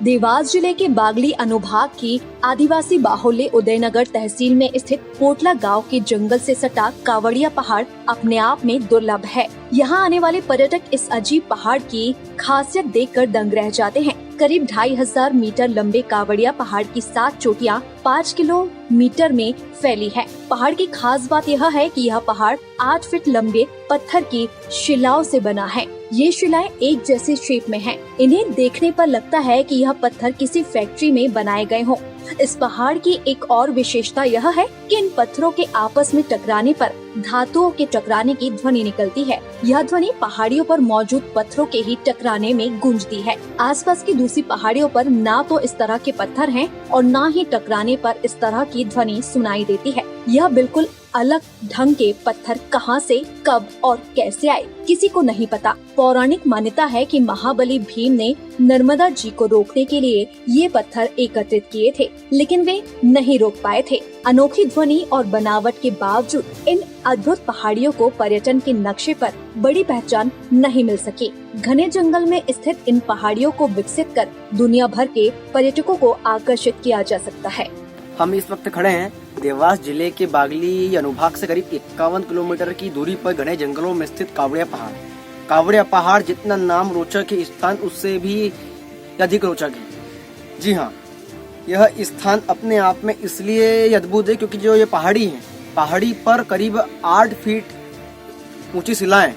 देवास जिले के बागली अनुभाग की आदिवासी बाहुल्य उदयनगर तहसील में स्थित पोटला गांव के जंगल से सटा कावड़िया पहाड़ अपने आप में दुर्लभ है। यहाँ आने वाले पर्यटक इस अजीब पहाड़ की खासियत देखकर दंग रह जाते हैं। करीब 2500 मीटर लंबे कावड़िया पहाड़ की 7 चोटियां 5 किलोमीटर में फैली है। पहाड़ की खास बात यह है कि यह पहाड़ 8 फीट लंबे पत्थर की शिलाओं से बना है। ये शिलाएं एक जैसे शेप में हैं। इन्हें देखने पर लगता है कि यह पत्थर किसी फैक्ट्री में बनाए गए हों। इस पहाड़ की एक और विशेषता यह है कि इन पत्थरों के आपस में टकराने पर धातुओं के टकराने की ध्वनि निकलती है। यह ध्वनि पहाड़ियों पर मौजूद पत्थरों के ही टकराने में गूंजती है। आसपास की दूसरी पहाड़ियों पर ना तो इस तरह के पत्थर हैं और ना ही टकराने पर इस तरह की ध्वनि सुनाई देती है। यह बिल्कुल अलग ढंग के पत्थर कहां से, कब और कैसे आए, किसी को नहीं पता। पौराणिक मान्यता है कि महाबली भीम ने नर्मदा जी को रोकने के लिए ये पत्थर एकत्रित किए थे, लेकिन वे नहीं रोक पाए थे। अनोखी ध्वनि और बनावट के बावजूद इन अद्भुत पहाड़ियों को पर्यटन के नक्शे पर बड़ी पहचान नहीं मिल सकी। घने जंगल में स्थित इन पहाड़ियों को विकसित कर दुनिया भर के पर्यटकों को आकर्षित किया जा सकता है। हम इस वक्त खड़े हैं देवास जिले के बागली अनुभाग से करीब 51 किलोमीटर की दूरी पर घने जंगलों में स्थित कावड़िया पहाड़। कावड़िया पहाड़ जितना नाम रोचक है, स्थान उससे भी अधिक रोचक है। जी हाँ, यह स्थान अपने आप में इसलिए अद्भुत है क्योंकि जो ये पहाड़ी है, पहाड़ी पर करीब 8 फीट ऊंची शिलाएं,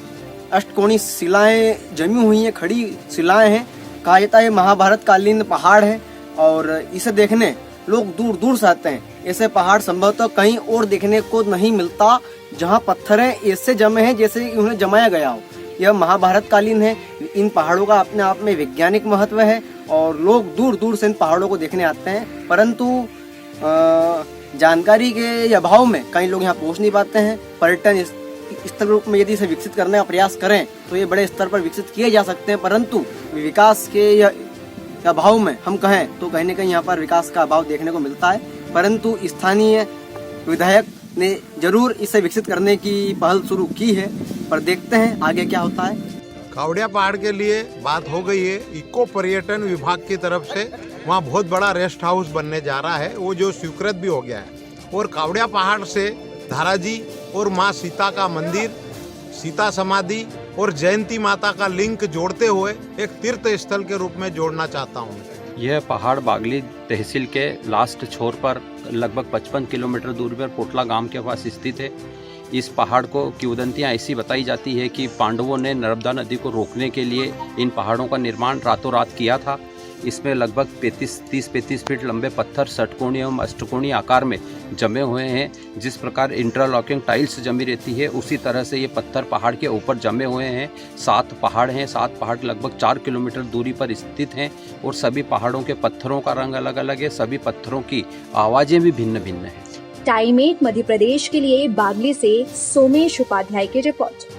अष्टकोणीय शिलाएं जमी हुई हैं, खड़ी शिलाएं हैं। कहा जाता है महाभारत कालीन पहाड़ है और इसे देखने लोग दूर दूर से आते हैं। ऐसे पहाड़ संभवतः कहीं और देखने को नहीं मिलता जहां पत्थरें ऐसे जमे हैं जैसे उन्हें जमाया गया हो। यह महाभारत कालीन है। इन पहाड़ों का अपने आप में वैज्ञानिक महत्व है और लोग दूर दूर से इन पहाड़ों को देखने आते हैं, परंतु जानकारी के अभाव में कई लोग यहाँ पहुँच नहीं पाते हैं। पर्यटन स्थल रूप में यदि इसे विकसित करने का प्रयास करें तो ये बड़े स्तर पर विकसित किए जा सकते हैं, परंतु विकास के अभाव में हम कहें तो कहीं न कहीं यहाँ पर विकास का अभाव देखने को मिलता है। परंतु स्थानीय विधायक ने जरूर इसे विकसित करने की पहल शुरू की है, पर देखते हैं आगे क्या होता है। कावड़िया पहाड़ के लिए बात हो गई है। इको पर्यटन विभाग की तरफ से वहाँ बहुत बड़ा रेस्ट हाउस बनने जा रहा है, वो जो स्वीकृत भी हो गया है। और कावड़िया पहाड़ से धाराजी और माँ सीता का मंदिर, सीता समाधि और जयंती माता का लिंक जोड़ते हुए एक तीर्थ स्थल के रूप में जोड़ना चाहता हूँ। यह पहाड़ बागली तहसील के लास्ट छोर पर लगभग 55 किलोमीटर दूरी पर पोटला गांव के पास स्थित है। इस पहाड़ को किंवदंतियाँ ऐसी बताई जाती है कि पांडवों ने नर्मदा नदी को रोकने के लिए इन पहाड़ों का निर्माण रातों रात किया था। इसमें लगभग 30-35 फीट लंबे पत्थर षटकोणीय एवं अष्टकोणीय आकार में जमे हुए हैं। जिस प्रकार इंटरलॉकिंग टाइल्स जमी रहती है, उसी तरह से ये पत्थर पहाड़ के ऊपर जमे हुए हैं। 7 पहाड़ हैं। 7 पहाड़ लगभग 4 किलोमीटर दूरी पर स्थित हैं और सभी पहाड़ों के पत्थरों का रंग अलग अलग है। सभी पत्थरों की आवाज़ें भी भिन्न भिन्न हैं। टाइम 8 मध्य प्रदेश के लिए बागली से सोमेश उपाध्याय की रिपोर्ट।